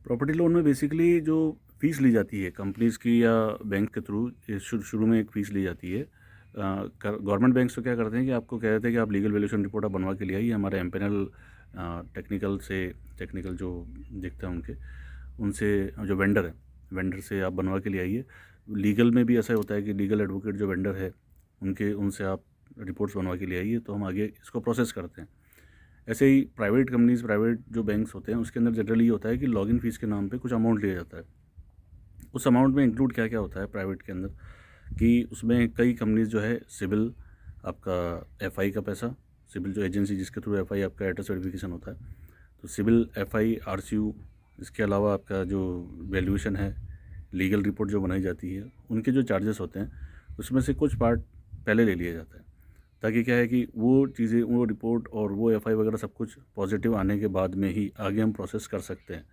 Property loan में basically जो fees ली जाती है कंपनीज़ की या बैंक के थ्रू, ये शुरू में एक फ़ीस ली जाती है। गवर्नमेंट बैंक्स तो क्या करते हैं कि आपको कह देते हैं कि आप लीगल वैल्यूएशन रिपोर्ट आप बनवा के ले आइए, हमारे एमपैनल टेक्निकल जो देखते हैं उनसे जो वेंडर से आप बनवा के ले आइए। लीगल में भी ऐसा होता है कि लीगल एडवोकेट जो वेंडर है उनसे आप रिपोर्ट्स बनवा के ले आइए, तो हम आगे इसको प्रोसेस करते हैं। ऐसे ही प्राइवेट जो बैंक्स होते हैं उसके अंदर जनरली ये होता है कि लॉगिन फ़ीस के नाम पे कुछ अमाउंट लिया जाता है। उस अमाउंट में इंक्लूड क्या क्या होता है प्राइवेट के अंदर, कि उसमें कई कंपनीज जो है सिविल, आपका एफआई का पैसा, सिविल जो एजेंसी जिसके थ्रू एफआई आपका एड्रेस वेरिफिकेशन होता है, तो सिविल, एफआई, आरसीयू, इसके अलावा आपका जो वैल्यूएशन है, लीगल रिपोर्ट जो बनाई जाती है, उनके जो चार्जेस होते हैं उसमें से कुछ पार्ट पहले ले लिया जाता है, ताकि क्या है कि वो चीज़ें, वो रिपोर्ट और वो एफआई वगैरह सब कुछ पॉजिटिव आने के बाद में ही आगे हम प्रोसेस कर सकते हैं।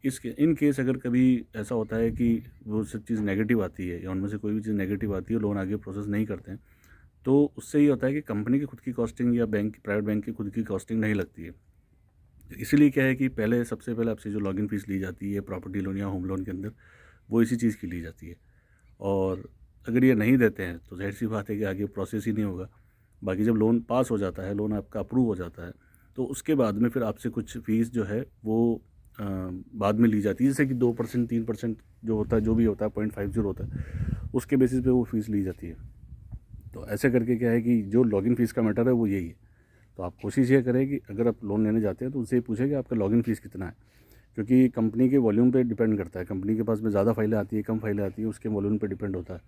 इसके इन केस अगर कभी ऐसा होता है कि वो सब चीज़ नेगेटिव आती है या उनमें से कोई भी चीज़ नेगेटिव आती है, लोन आगे प्रोसेस नहीं करते हैं, तो उससे ये होता है कि कंपनी की खुद की कॉस्टिंग या प्राइवेट बैंक की खुद की कॉस्टिंग नहीं लगती है। इसीलिए क्या है कि सबसे पहले आपसे जो लॉगिन फ़ीस ली जाती है प्रॉपर्टी लोन या होम लोन के अंदर, वो इसी चीज़ की ली जाती है। और अगर ये नहीं देते हैं तो ज़ाहिर सी बात है कि आगे प्रोसेस ही नहीं होगा। बाकी जब लोन पास हो जाता है, लोन आपका अप्रूव हो जाता है, तो उसके बाद में फिर आपसे कुछ फ़ीस जो है वो बाद में ली जाती है, जैसे कि 2% 3% जो होता है, जो भी होता है 0.50 होता है, उसके बेसिस पे वो फ़ीस ली जाती है। तो ऐसे करके क्या है कि जो लॉगिन फ़ीस का मैटर है वो यही है। तो आप कोशिश ये करें कि अगर आप लोन लेने जाते हैं तो उनसे ये पूछें कि आपका लॉगिन फ़ीस कितना है, क्योंकि कंपनी के वॉल्यूम पे डिपेंड करता है। कंपनी के पास में ज़्यादा फाइलें आती है, कम फाइलें आती है, उसके वॉल्यूम पे डिपेंड होता है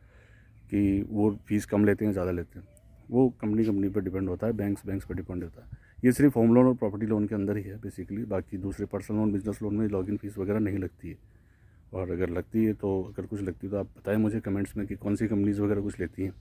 कि वो फ़ीस कम लेते हैं, ज़्यादा लेते हैं। वो कंपनी पर डिपेंड होता है, बैंक्स पे डिपेंड होता है। ये सिर्फ होम लोन और प्रॉपर्टी लोन के अंदर ही है बेसिकली। बाकी दूसरे पर्सनल लोन, बिजनेस लोन में लॉगिन फ़ीस वगैरह नहीं लगती है। और अगर लगती है तो, अगर कुछ लगती है तो आप बताएं मुझे कमेंट्स में कि कौन सी कंपनीज़ वगैरह कुछ लेती हैं।